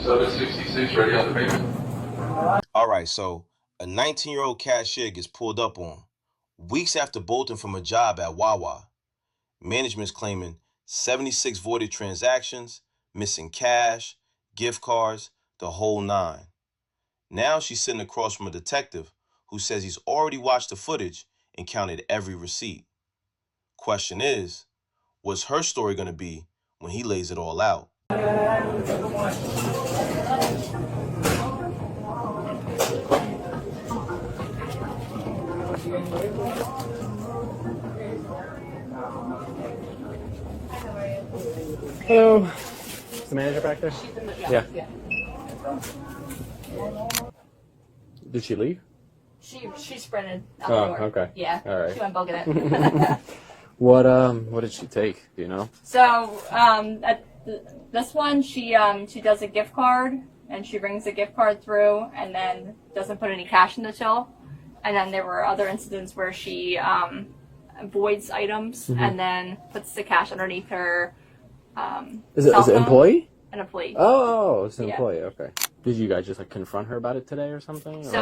766 ready on the payment. All right, so a 19-year-old cashier gets pulled up on weeks after bolting from a job at Wawa. Management's claiming 76 voided transactions, missing cash, gift cards, the whole nine. Now she's sitting across from a detective who says he's already watched the footage and counted every receipt. Question is, what's her story going to be when he lays it all out? Hello. Is the manager back there? Yeah. Did she leave? She sprinted out the door. Okay. Yeah. All right. She went booking it. What did she take? Do you know? So this one she does a gift card and she brings the gift card through and then doesn't put any cash in the till. And then there were other incidents where she voids items and then puts the cash underneath her. Is it an employee? An employee. Oh, it's an employee. Okay. Did you guys just confront her about it today or something? So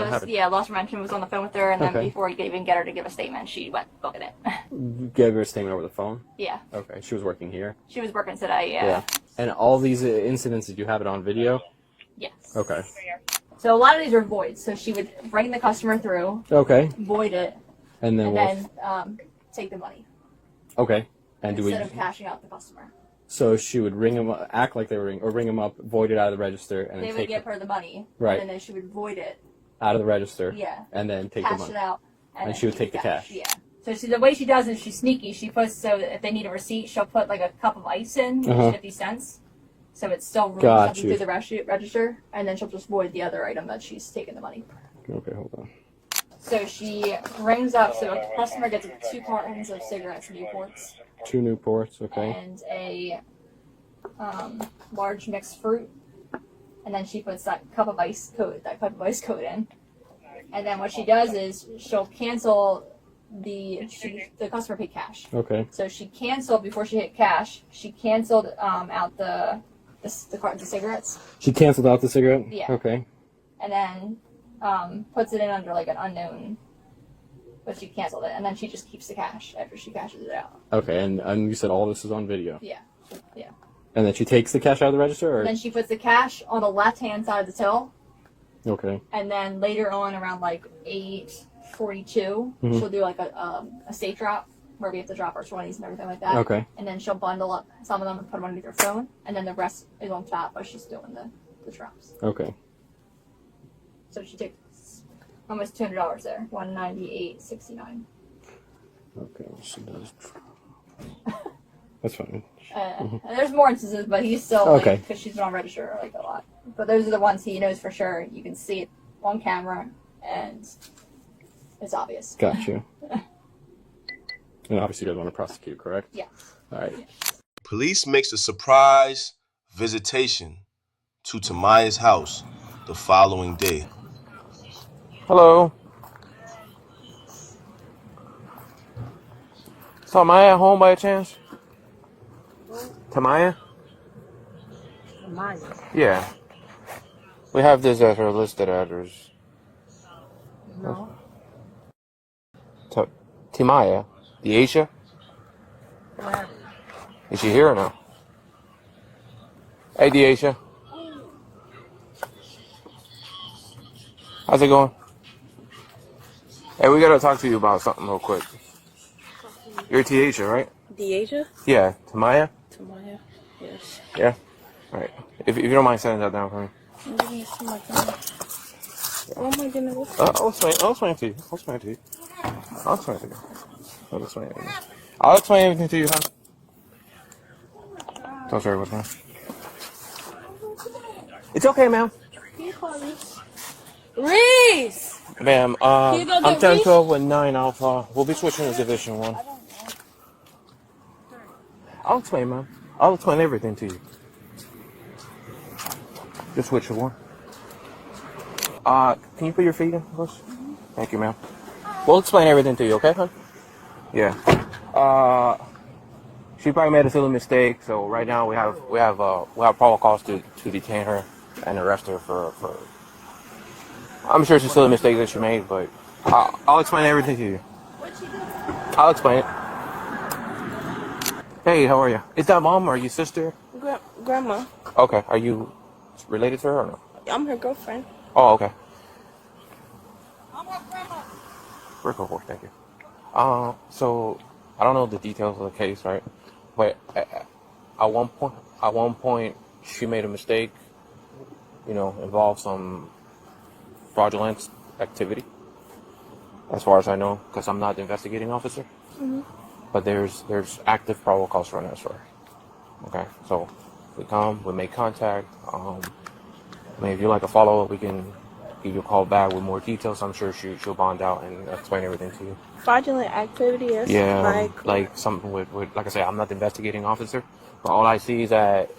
loss prevention was on the phone with her, and then before he could even get her to give a statement, she went booking it. Gave her a statement over the phone? Yeah. Okay. She was working here? She was working today, yeah. And all these incidents, did you have it on video? Yes. Okay. So a lot of these are voids. So she would bring the customer through. Okay. Void it. And then take the money. Okay. And instead of cashing out the customer. So she would ring them up, act like they were ring them up, void it out of the register, and they would give her the money, right? And then she would void it out of the register, and then take cash the money it out, and she would take the cash. Yeah. So the way she does it, she's sneaky. She puts so that if they need a receipt, she'll put like a cup of ice in, which is 50 cents, so it's still rolling something through the register, and then she'll just void the other item that she's taken the money. Okay, hold on. So she rings up. So a customer gets 2 cartons of cigarettes, Newports. 2 Newports, okay. And a large mixed fruit, and then she puts that cup of ice coat in, and then what she does is she'll cancel the customer paid cash. Okay. So she canceled before she hit cash. She canceled out the cartons of cigarettes. She canceled out the cigarette. Yeah. Okay. And then puts it in under like an unknown. But she canceled it, and then she just keeps the cash after she cashes it out. Okay, and you said all this is on video. Yeah. Yeah. And then she takes the cash out of the register? Or? And then she puts the cash on the left-hand side of the till. Okay. And then later on, around like 8:42, she'll do like a safe drop where we have to drop our 20s and everything like that. Okay. And then she'll bundle up some of them and put them underneath her phone, and then the rest is on top while she's doing the drops. Okay. So she takes almost $200 there, $198.69. Okay, she does. That's fine. And there's more instances, but he's still because she's been on register like a lot. But those are the ones he knows for sure. You can see it on camera, and it's obvious. Got you. And obviously, you guys want to prosecute, correct? Yeah. All right. Police makes a surprise visitation to Tamaya's house the following day. Hello. Is Tamaya at home by chance? Tamaya? Tamaya? Yeah. We have this as her listed address. No. Timaya? The Aisha? Where? Is she here or no? Hey, Deasia. How's it going? Hey, we gotta talk to you about something real quick. You're Deasia, right? Deasia? Yeah. Tamaya? Tamaya? Yes. Yeah? Alright. If you don't mind setting that down for me. Give me some of my phone. Oh my goodness. I'll explain to you. I'll explain to you. I'll explain everything to you, huh? Don't worry, what's wrong? It's okay, ma'am. Can you call Reese? Reese! Ma'am, I'm 1012 with 9 Alpha. We'll be switching to Division 1. I'll explain, ma'am. I'll explain everything to you. Just switch to 1. Can you put your feet in, please? Thank you, ma'am. We'll explain everything to you, okay, hon? Yeah. She probably made a silly mistake, so right now we have protocols to detain her. and arrest her for. I'm sure it's still a mistake that she made, but I'll explain everything to you. I'll explain it. Hey, how are you? Is that mom or your sister? Grandma. Okay. Are you related to her or no? I'm her girlfriend. Oh, okay. We're cool, thank you. So I don't know the details of the case, right? But at one point, she made a mistake. Involved some fraudulent activity, as far as I know, because I'm not the investigating officer. Mm-hmm. But there's active probable cause for an arrest. Okay, so we make contact. If you'd like a follow up, we can give you a call back with more details. I'm sure she'll bond out and explain everything to you. Fraudulent activity is like something with like I say, I'm not the investigating officer, but all I see is that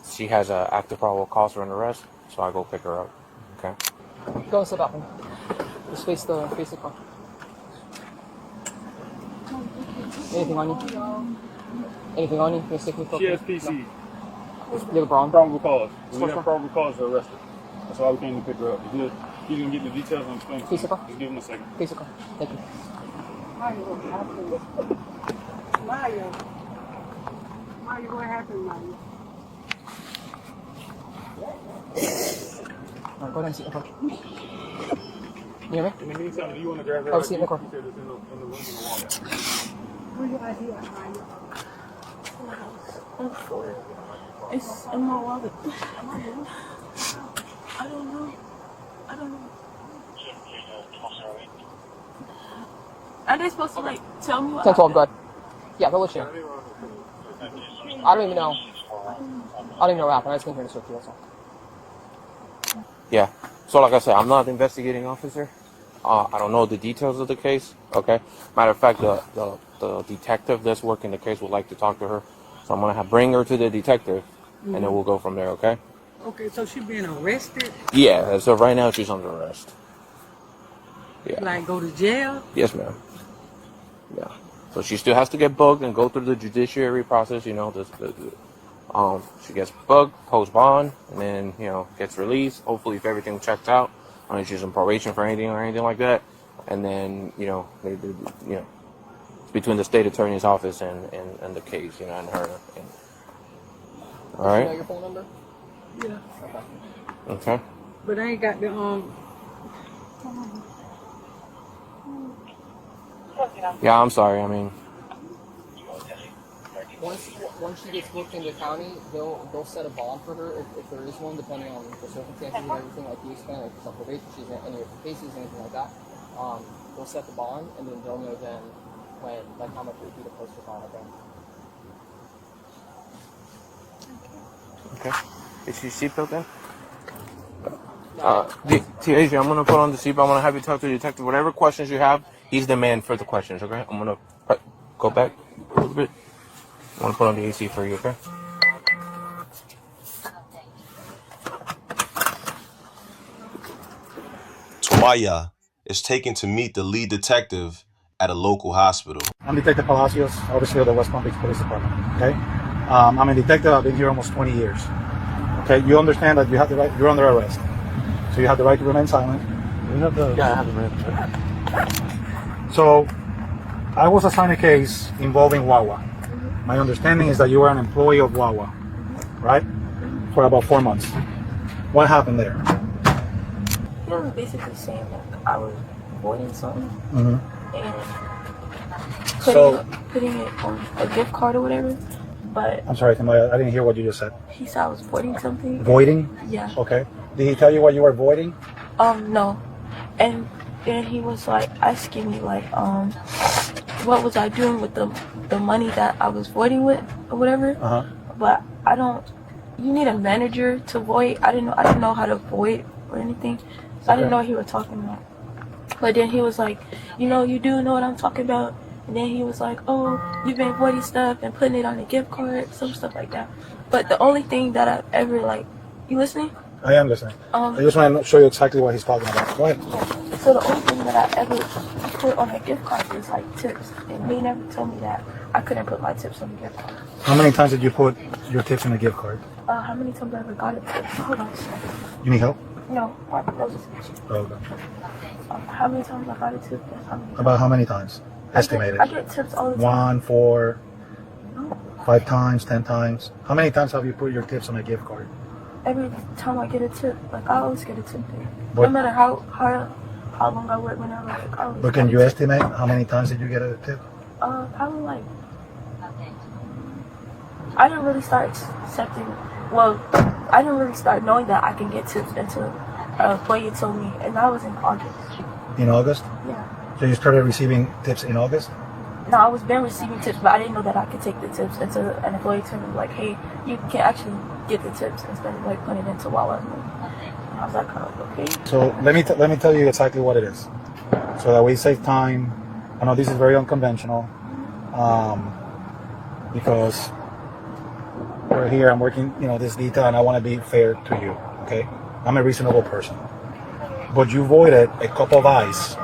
she has an active probable cause for an arrest, so I go pick her up. Okay. Go and sit up and just face the car. Anything on you? Anything on you? She has PC. You have a problem? Probable cause. When we have probable cause to arrest her. That's why we came to pick her up. If you can get the details and explain it. Face the car. Just give him a second. Face the car. Thank you. Mario, what happened, Mario? Alright, go down and sit in the car. You hear me? In the meantime, do you want to grab her? Oh, sit in the car. He said it's in the room in the wall. Where you guys here, Mario? I'm four. It's in my wallet. I don't know. Are they supposed to tell me what 10, 12, go ahead. Yeah, go with you. I don't even know. I don't even know what happened. I just came here to search you, that's all. Yeah. So like I said, I'm not the investigating officer. I don't know the details of the case. Okay. Matter of fact, the detective that's working the case would like to talk to her, so I'm gonna bring her to the detective, and then we'll go from there. Okay. Okay, so she being arrested? Yeah. So right now she's under arrest. Yeah. Like go to jail? Yes, ma'am. Yeah. So she still has to get booked and go through the judiciary process. She gets booked, post bond, and then gets released. Hopefully, if everything checks out, I mean, she's on probation for anything like that, and then it's between the state attorney's office and the case, and her. All right. You know your phone number? Yeah. Okay. But I ain't got the Yeah, I'm sorry. I mean, Once she gets booked in the county, they'll set a bond for her if there is one, depending on the circumstances and everything, like you explained, like for probation, she's in any of the cases, anything like that. They'll set the bond, and then they'll know then how much it would be to post the bond again. okay. Is she seatbelt then? TAJ, I'm gonna put on the seatbelt. I'm gonna have you talk to the detective. Whatever questions you have, he's the man for the questions. Okay. I'm gonna go back a little bit. I'm gonna put on the AC for you. Okay. Tomaya is taken to meet the lead detective at a local hospital. I'm Detective Palacios, overseer of the West Palm Beach Police Department. Okay, I'm a detective. I've been here almost 20 years. Okay, you understand that you have the right. You're under arrest, so you have the right to remain silent. Yeah, I have the right. So, I was assigned a case involving Wawa. My understanding is that you were an employee of Wawa, right? For about 4 months. What happened there? They were basically saying I was avoiding something and putting it on a gift card or whatever. But I'm sorry, Tomaya, I didn't hear what you just said. he said I was voiding something. Voiding? Yeah. Okay. Did he tell you what you were voiding? No. And then he was asking me what was I doing with the money that I was voiding with or whatever. But I don't. You need a manager to void. I didn't know how to void or anything. So I didn't know what he was talking about. But then he was like, you do know what I'm talking about. And then he was like, oh, you've been voiding stuff and putting it on a gift card, some stuff like that. But the only thing that I ever you listening? I am listening. I just want to show you exactly what he's talking about. Go ahead. So the only thing that I ever put on a gift card is tips, and he never told me that I couldn't put my tips on the gift card. How many times did you put your tips in a gift card? How many times have I got it? Hold on a second. You need help? No, that was just Oh, okay. how many times I got a tip? About how many times? Estimated. I get tips all the time. 1, 4, 5 times, 10 times. How many times have you put your tips on a gift card? Every time I get a tip, like I always get a tip there. But- No matter how long I work, whenever. Like, I always But can get you a tip. estimate how many times did you get a tip? Probably like. I didn't really start accepting. Well, I didn't really start knowing that I can get tips until Boye told me, and that was in August. In August? Yeah. So you started receiving tips in August? No, I was been receiving tips, but I didn't know that I could take the tips until an employee told me, like, hey, you can actually get the tips instead of like putting it into Wawa. And I was like, oh, okay. So let me tell you exactly what it is, so that we save time. I know this is very unconventional, because we're here. I'm working, this detail, and I want to be fair to you. Okay, I'm a reasonable person, but you voided a cup of ice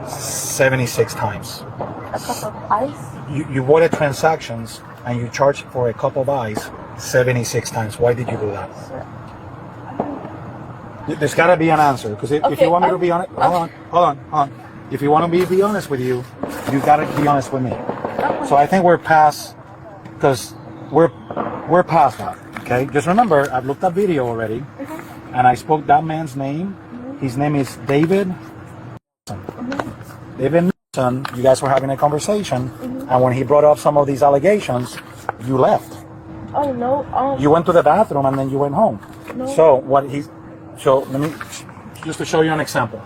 76 times. A cup of ice? You voided transactions and you charged for a cup of ice 76 times. Why did you do that? There's got to be an answer, because if you want me to be honest, hold on. If you want me to be honest with you, you got to be honest with me. So I think we're past, because we're past that. Okay, just remember, I've looked at video already, and I spoke that man's name. His name is David. David Newton. You guys were having a conversation, and when he brought up some of these allegations, you left. Oh no. You went to the bathroom and then you went home. No. So let me just to show you an example.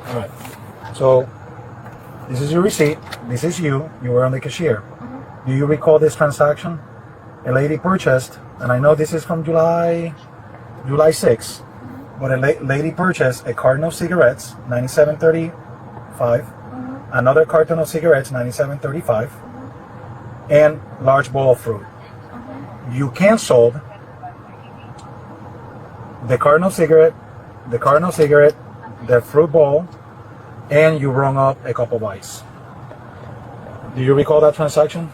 All right. So this is your receipt. This is you. You were on the cashier. Do you recall this transaction? A lady purchased, and I know this is from July 6th, but a lady purchased a carton of cigarettes, 97.35, another carton of cigarettes, 97.35, and large bowl of fruit. You canceled the carton of cigarette, the fruit bowl, and you rung up a cup of ice. Do you recall that transaction?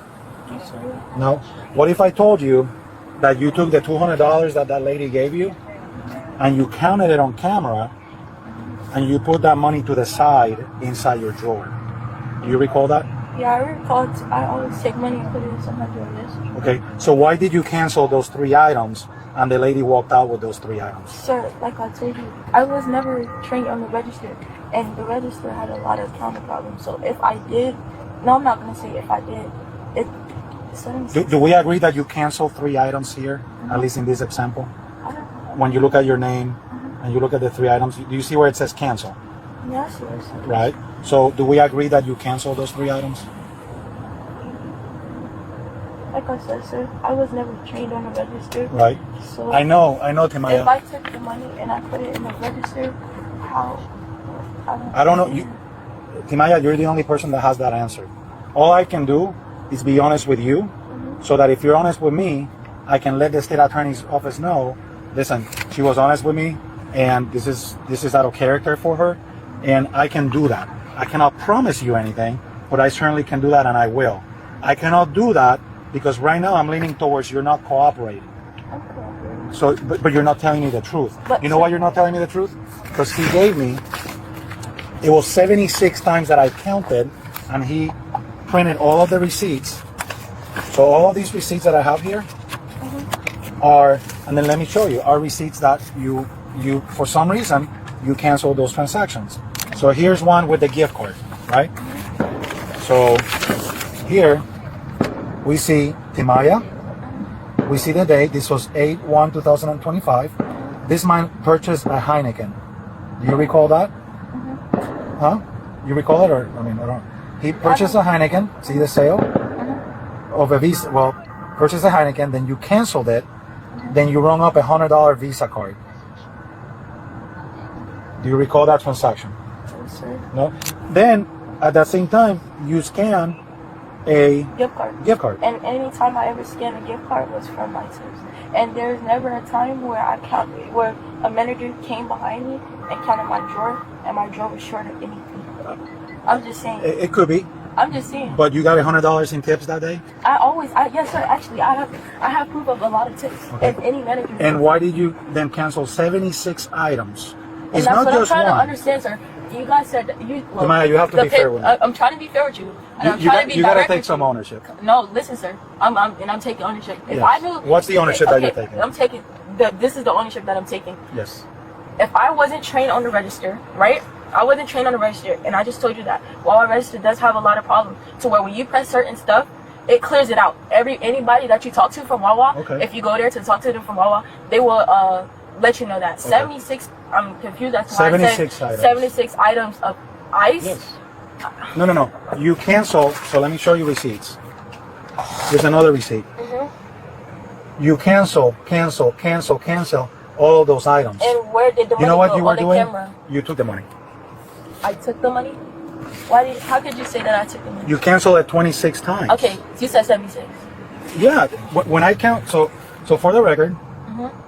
No? What if I told you that you took the $200 that lady gave you and you counted it on camera and you put that money to the side inside your drawer? Do you recall that? Yeah, I recall. I always take money and put it in some drawers. Okay, so why did you cancel those 3 items and the lady walked out with those 3 items? Sir, like I told you, I was never trained on the register, and the register had a lot of counter problems. So if I did, no, I'm not going to say if I did. Do we agree that you canceled 3 items here, at least in this example? When you look at your name and you look at the 3 items, do you see where it says cancel? Yes. Right? So do we agree that you canceled those 3 items? Like I said, sir, I was never trained on the register. Right. So I know, Timaya. if I took the money and I put it in the register, how? I don't know. Timaya, you're the only person that has that answer. All I can do is be honest with you, so that if you're honest with me, I can let the state attorney's office know, listen, she was honest with me, and this is out of character for her, and I can do that. I cannot promise you anything, but I certainly can do that, and I will. I cannot do that because right now I'm leaning towards you're not cooperating. So, but you're not telling me the truth. You know why you're not telling me the truth? Because he gave me, it was 76 times that I counted, and he printed all of the receipts. So all of these receipts that I have here are, and then let me show you, are receipts that you for some reason, you canceled those transactions. So here's one with the gift card, right? So here we see Timaya. We see the date. This was 8/1/2025. This man purchased a Heineken. Do you recall that? Huh? You recall it, or I don't know. He purchased a Heineken. See the sale of a Visa. Well, purchased a Heineken. Then you canceled it. Then you rung up a $100 Visa card. Do you recall that transaction? Yes, sir. No. Then at that same time, you scan a gift card. And any time I ever scanned a gift card was from my tips. And there's never a time where where a manager came behind me and counted my drawer, and my drawer was short of anything. I'm just saying. It could be. I'm just saying. But you got $100 in tips that day? Yes, sir. Actually, I have proof of a lot of tips. Okay. If any manager. And why did you then cancel 76 items? And It's that's not what just I'm trying one. to understand, sir. You guys said that you. Well, Tamaya, you have to be fair with me. I'm trying to be fair with you. And I'm You trying to be gotta direct take with some you. ownership. No, listen, sir. I'm taking ownership. If Yes. I knew. What's the ownership that you're taking? I'm taking. This is the ownership that I'm taking. Yes. If I wasn't trained on the register, right? I wasn't trained on the register, and I just told you that Wawa register does have a lot of problems. To where when you press certain stuff, it clears it out. Anybody that you talk to from Wawa, Okay. if you go there to talk to them from Wawa, they will let you know that. Okay. 76. I'm confused. That's why I said 76 items. 76 items of ice. Yes. No. You cancel. So let me show you receipts. There's another receipt. You cancel all of those items. And where did the money You know what go you were on the doing? camera? You took the money. I took the money. How could you say that I took the money? You canceled it 26 times. Okay, you said 76. Yeah. When I count, so for the record,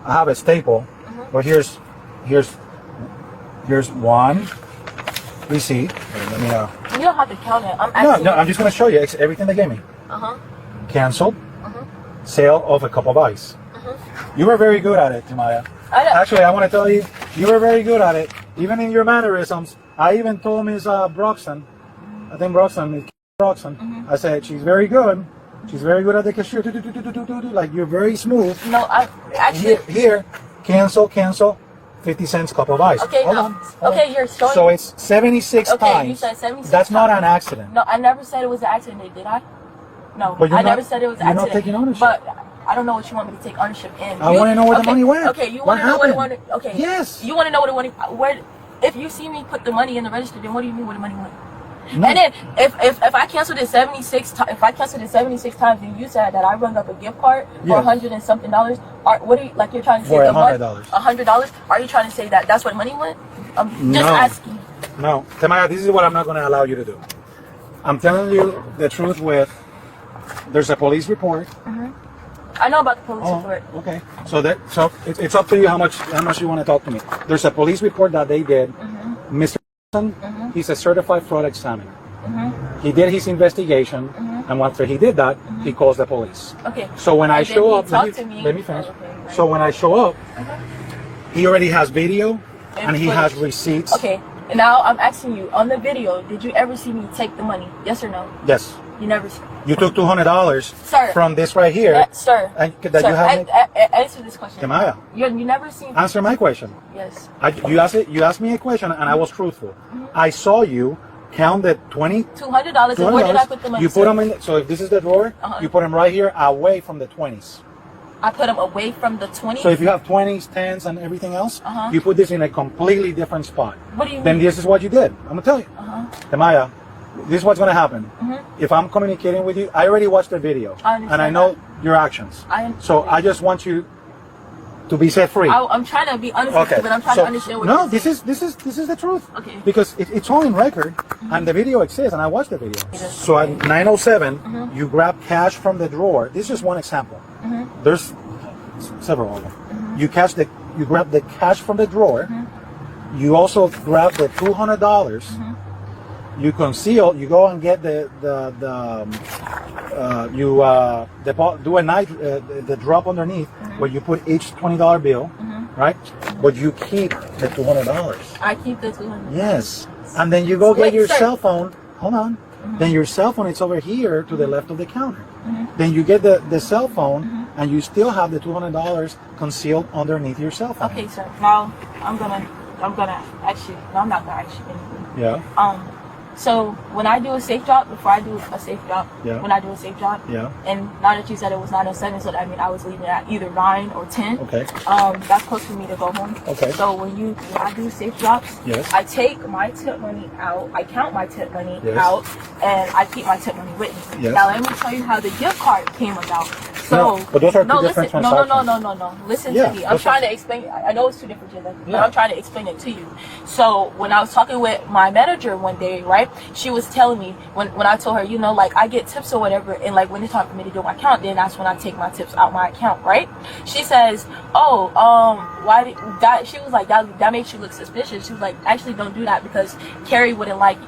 I have a staple. But here's one receipt. Let me You don't have to count it. I'm asking. No, I'm just gonna show you everything they gave me. Canceled. Sale of a cup of ice. You were very good at it, Timaya. Actually, I want to tell you, you were very good at it. Even in your mannerisms. I even told Ms. Broxton, I think Broxton, I said, she's very good. She's very good at the cashier. Like, you're very smooth. No, I actually. Here, cancel, 50 cents cup of ice. Okay, Hold no. on, hold Okay, on. you're showing. So it's 76 Okay, times. you said 76 That's not times. an accident. No, I never said it was an accident, did I? No, But I never said it was an you're accident. not taking ownership. But I don't know what you want me to take ownership in. I want to know where the money went. Okay, you What want to know where the happened? money. Okay. Yes. You want to know where the money. Where? If you see me put the money in the register, then what do you mean where the money went? No. And then if I canceled it 76 times, if I canceled it 76 times, and you said that I rung up a gift card for Yes. $100 and something, what are you like? You're trying to say For the money? $100. $100? Are you trying to say that that's where the money went? I'm just No. asking. No, Tamaya, this is what I'm not going to allow you to do. I'm telling you the truth with, there's a police report. I know about the police report. Okay. So it's up to you how much you want to talk to me. There's a police report that they did. Mr. He's a certified fraud examiner. He did his investigation, and after he did that, he calls the police. Okay. So when I And then show he up, talked to me. let me finish. Okay. So when I show up, he already has video and he has footage. receipts. Okay. And now I'm asking you, on the video, did you ever see me take the money? Yes or no? Yes. You never see. You took $200 Sir. from this right here. Sir. And that Sir, you have. answer this question. Tamaya, You never seen. answer my question. Yes. You asked me a question and I was truthful. I saw you count the $200. $200. And where did I put the money? You put them in. So if this is the drawer, you put them right here, away from the 20s. I put them away from the 20. So if you have 20s, 10s, and everything else, you put this in a completely different spot. What do you Then mean? this is what you did. I'm gonna tell you. Tamaya, this is what's gonna happen. If I'm communicating with you, I already watched the video, I understand and I know that. your actions. I understand So that. I just want you to be set free. I'm trying to be honest with you, but I'm trying to understand what no, you're this saying. is the truth. Okay. Because it's all in record, and the video exists, and I watched the video. So at 9:07, you grab cash from the drawer. This is just one example. There's several of them. You grab the cash from the drawer. You also grab the $200. You conceal. You go and get do a night the drop underneath where you put each $20 bill, right? But you keep the $200. I keep the 200. Yes, and then you go get Wait, your sir. cell phone. Hold on. Then your cell phone is over here to the left of the counter. Then you get the cell phone, and you still have the $200 concealed underneath your cell phone. Okay, sir. Now I'm gonna ask you. No, I'm not gonna ask you anything. Yeah. So when I do a safe drop, before I do a safe drop, Yeah. when I do a safe drop, Yeah. and now that you said it was 9:07, so that means I was leaving at either 9 or 10. Okay. That's close for me to go home. Okay. So when I do safe drops, Yes. I take my tip money out, I count my tip money Yes. out, and I keep my tip money with me. Yes. Now let me tell you how the gift card came about. So, No, but those are two different listen, transactions. no. Listen Yeah, to me. I'm those trying to explain. I know it's two different transactions, but Yeah. I'm trying to explain it to you. So when I was talking with my manager one day, right, she was telling me when I told her, you know, like I get tips or whatever, and like when it's time for me to do my account, then that's when I take my tips out my account, right? She says, oh, why did that? She was like, that makes you look suspicious. She was like, actually don't do that because Carrie wouldn't like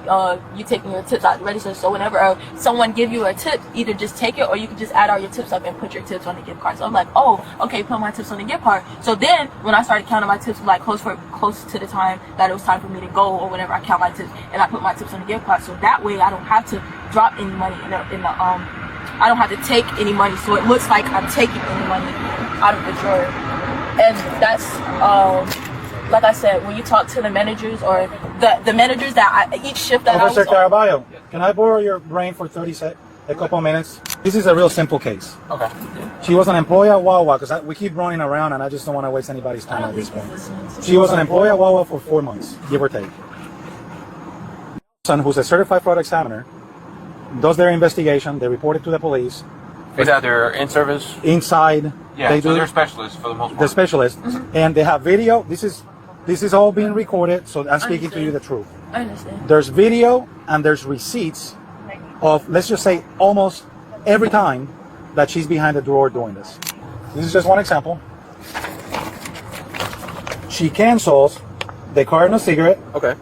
you taking your tips out the register. So whenever someone give you a tip, either just take it or you can just add all your tips up and put your tips on the gift card. So I'm like, oh, okay, put my tips on the gift card. So then when I started counting my tips, like close to the time that it was time for me to go or whenever I count my tips, and I put my tips on the gift card. So that way I don't have to drop any money in the I don't have to take any money. So it looks like I'm taking any money out of the drawer. And that's like I said, when you talk to the managers or the managers that each shift that Officer I was on. Caraballo, can I borrow your brain for 30 seconds? A couple minutes. This is a real simple case. Okay. She was an employee at Wawa because we keep running around and I just don't want to waste anybody's time at this point. She was an employee at Wawa for 4 months, give or take. Son, who's a certified fraud examiner, does their investigation. They report it to the police. Is that their in-service? Inside, Yeah, they so do. they're specialists for the most part. The specialists, and they have video. This is all being recorded, so I'm speaking to you the truth. I understand. There's video and there's receipts of, let's just say, almost every time that she's behind the drawer doing this. This is just one example. She cancels the Cardinal cigarette, Okay.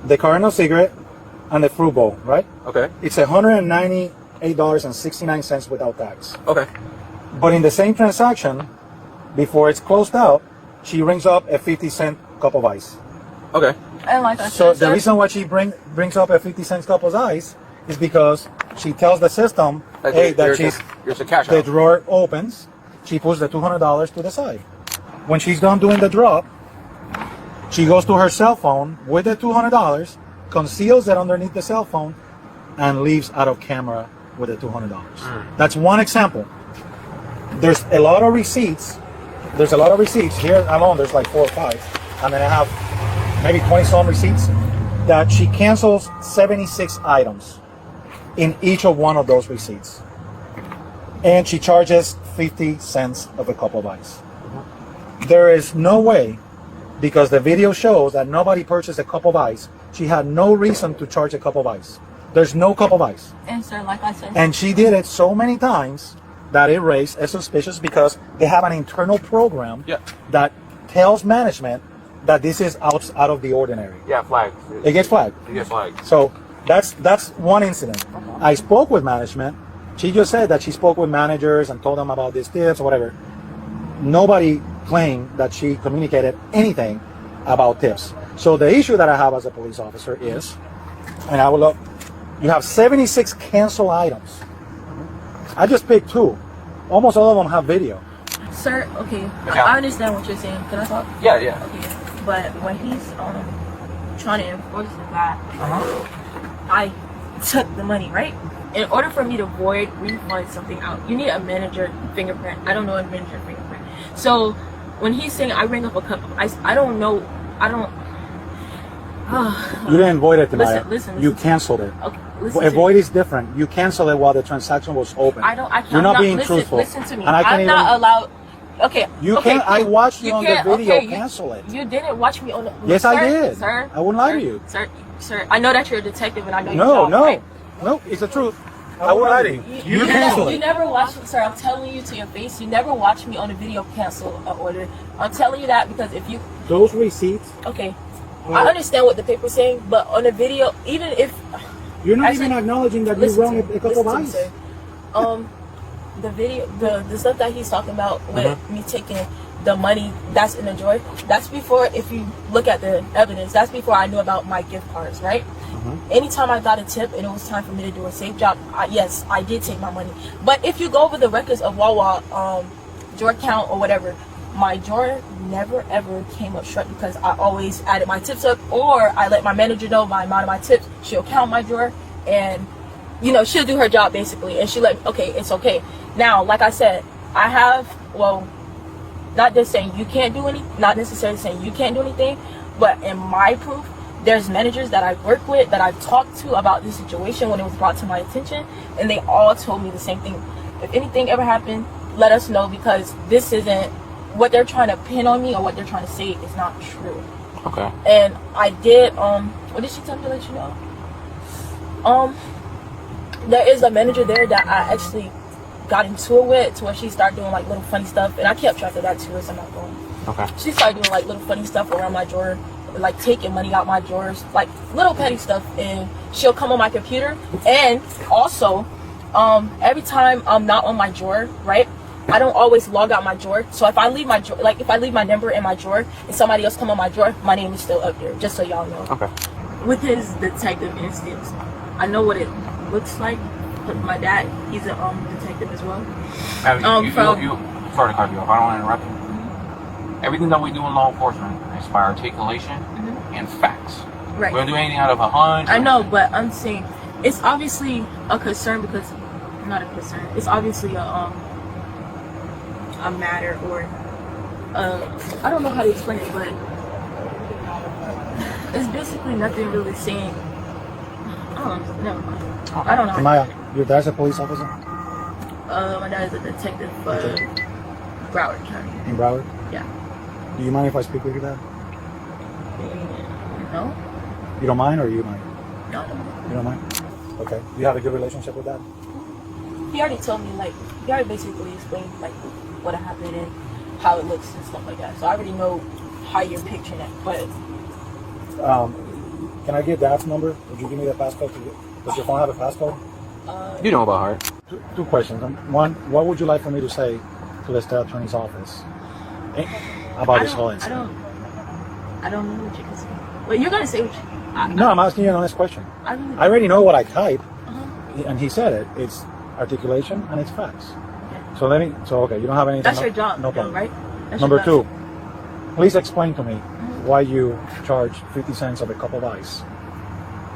the Cardinal cigarette, and the fruit bowl, right? Okay. It's $198.69 without tax. Okay. But in the same transaction, before it's closed out, she rings up a 50-cent cup of ice. Okay. And like I So said, the reason why she brings up a 50-cent cup of ice is because she tells the system, hey, that there's a cash the out. drawer opens, she puts the $200 to the side. When she's done doing the drop, she goes to her cell phone with the $200, conceals it underneath the cell phone, and leaves out of camera with the $200. That's one example. There's a lot of receipts. There's a lot of receipts. Here alone, there's like 4 or 5. And then I have maybe 20-some receipts that she cancels 76 items in each of one of those receipts. And she charges 50 cents of a cup of ice. There is no way, because the video shows that nobody purchased a cup of ice. She had no reason to charge a cup of ice. There's no cup of ice. and sir, like I said, And she did it so many times that it raised a suspicious because they have an internal program that tells management that this is out of the ordinary. Yeah, flagged. It gets flagged. It gets flagged. So that's one incident. I spoke with management. She just said that she spoke with managers and told them about these tips or whatever. Nobody claimed that she communicated anything about tips. So the issue that I have as a police officer is, and I will look, you have 76 cancel items. I just picked 2. Almost all of them have video. sir, okay, Yeah. I understand what you're saying. Can I talk? Yeah, yeah. Okay, but when he's trying to enforce that, I took the money, right? In order for me to refund something out, you need a manager fingerprint. I don't know a manager fingerprint. So when he's saying I ring up a cup of ice, I don't know. You didn't void it, Timaya. Listen. You canceled it. Okay, listen A to void me. is different. You cancel it while the transaction was open. I You're not being listen, truthful. Listen to me. And I can't I'm even, not allowed. Okay. You okay, can't. I watched you on the can't- video okay, cancel it. You didn't watch me on the. Yes, sir, I did. Sir, I wouldn't lie sir, to you. Sir. I know that you're a detective, and I know your No, job, no, right? no. It's the truth. I wouldn't lie to you. You canceled You it. never watched me, sir. I'm telling you to your face. You never watched me on a video cancel an order. I'm telling you that because if you. Those receipts. Okay. I understand what the paper's saying, but on a video, even if. You're not Actually, even acknowledging that you listen wrong to a cup of me, ice. sir. The video, the stuff that he's talking about with me taking the money that's in the drawer, that's before, if you look at the evidence, that's before I knew about my gift cards, right? Anytime I got a tip and it was time for me to do a safe job, yes, I did take my money. But if you go over the records of Wawa, drawer count or whatever, my drawer never ever came up short because I always added my tips up, or I let my manager know my amount of my tips. She'll count my drawer and, you know, she'll do her job basically. And she let, okay, it's okay. Now, like I said, I have, well, not just saying you can't do not necessarily saying you can't do anything, but in my proof, there's managers that I work with that I talked to about this situation when it was brought to my attention, and they all told me the same thing. If anything ever happened, let us know, because this isn't what they're trying to pin on me, or what they're trying to say is not true. Okay. And I did, what did she tell me to let you know? There is a manager there that I actually got into it with, to where she started doing like little funny stuff, and I kept track of that too, so I'm not going. Okay. She started doing like little funny stuff around my drawer, like taking money out my drawers, like little petty stuff, and she'll come on my computer. And also, every time I'm not on my drawer, right, I don't always log out my drawer. So if I leave my drawer, like if I leave my number in my drawer and somebody else come on my drawer, my name is still up there, just so y'all know. Okay. With his detective instincts, I know what it looks like. But my dad, he's a detective as well. Sorry to cut you off. I don't want to interrupt you. Mm-hmm. Everything that we do in law enforcement is by articulation and facts. Right. We don't do anything out of a hunch. I know, but I'm saying it's obviously a concern, because not a concern. It's obviously a matter, or I don't know how to explain it, but it's basically nothing really saying. Never mind. I don't know. Maya, your dad's a police officer? My dad is a detective for Broward County. In Broward? Yeah. Do you mind if I speak with your dad? No? You don't mind, or you mind? No, I don't know. You don't mind? Okay. Do you have a good relationship with dad? He already told me, like, he already basically explained, like, what happened and how it looks and stuff like that. So I already know how you're picturing it, but... Can I get dad's number? Would you give me the passcode? Does your phone have a passcode? You know about heart. Two questions. One, what would you like for me to say to the state attorney's office about this whole incident? I don't know what you can say. Well, you're going to say what you... No, I'm asking you an honest question. I already know what I type, and he said it. It's articulation and it's facts. Okay. So okay, you don't have anything. That's your job, no problem. right? That's Number two, please explain to me why you charge 50 cents of a cup of ice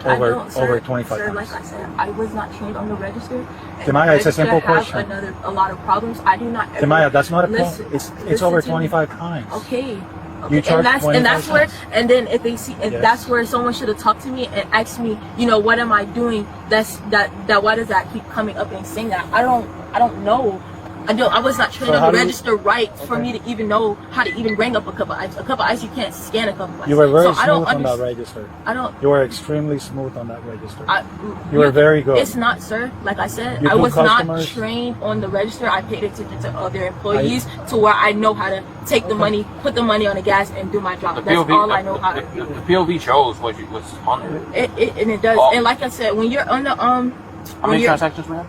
over 25 sir, times. like I said, I was not trained on the register. Timaya, it's a simple question. A lot of problems. I do not. Timaya, that's not a problem. It's over 25 times. Okay. You charge and that's where, cents. and then if they see, that's where someone should have talked to me and asked me, you know, what am I doing? That why does that keep coming up and saying that? I don't know. I was not trained on the register for me to even know how to even ring up a cup of ice. A cup of ice, you can't scan a cup of ice. You were very smooth on that register. You were extremely smooth on that register. You were very good. It's not, sir. Like I said, I was not trained on the register. I paid attention to other employees to where I know how to take the money, put the money on the gas, and do my job. That's all I know how to do. The POV shows what's on there. And it does. And like I said, when you're on the how many transactions we have?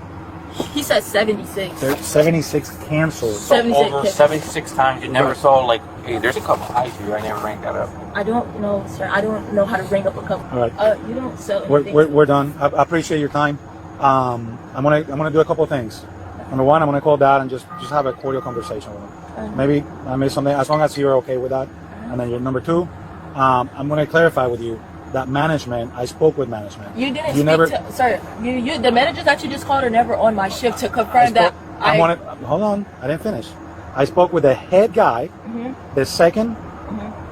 He said 76. There's 76 canceled. So over 76 times you never saw, like, hey, there's a couple of ice here. I never ranked that up. I don't know, sir. I don't know how to ring up a cup. All right. You don't sell anything. We're done. I appreciate your time. I'm gonna do a couple of things. Number one, I'm gonna call Dad and just have a cordial conversation with him. Maybe I missed something, as long as you're okay with that. And then number two, I'm gonna clarify with you that management. I spoke with management. You didn't sir. You the managers that you just called are never on my shift to confirm that. Hold on. I didn't finish. I spoke with the head guy, the second,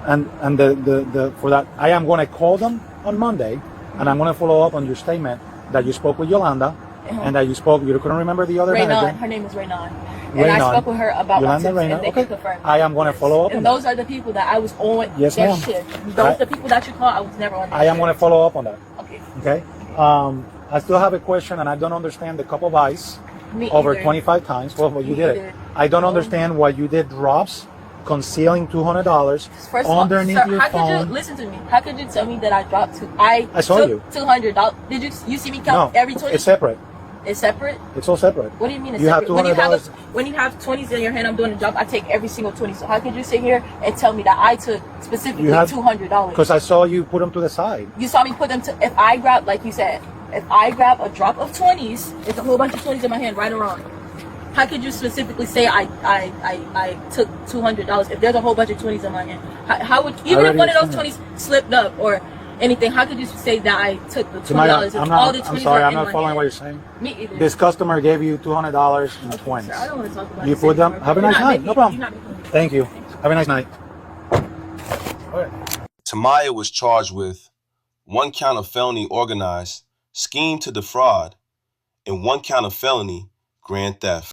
and the for that. I am going to call them on Monday, and I'm going to follow up on your statement that you spoke with Yolanda, and that you couldn't remember the other manager. Her name is Raynon. And I spoke with her about my tips, and they can confirm. I am going to follow up. And those are the people that I was on their shift. Those are the people that you call. I was never on. I am going to follow up on that. Okay. Okay. I still have a question, and I don't understand the cup of ice over 25 times. Well, you did it. I don't understand why you did drops, concealing $200 underneath your phone. Listen to me. How could you tell me that I dropped I saw you. $200. Did you see me count every 20? It's separate. It's separate? It's all separate. What do you mean it's separate? $200. When you have 20s in your hand, I'm doing a job, I take every single 20. So how could you sit here and tell me that I took specifically $200? Because I saw you put them to the side. You saw me put them to, if I grab, like you said, if I grab a drop of 20s, it's a whole bunch of 20s in my hand, right or wrong. How could you specifically say I took $200 if there's a whole bunch of 20s in my hand? How would, even if one of those 20s slipped up or anything, how could you say that I took the $20 if all the 20s I'm sorry, are I'm in not my following hand? what you're saying. Me either. This customer gave you $200 in 20s. Sir, I don't want to talk about you put them. Have a nice night. No problem. Thank you. Have a nice night. Tamaya was charged with 1 count of felony organized, scheme to defraud, and 1 count of felony grand theft.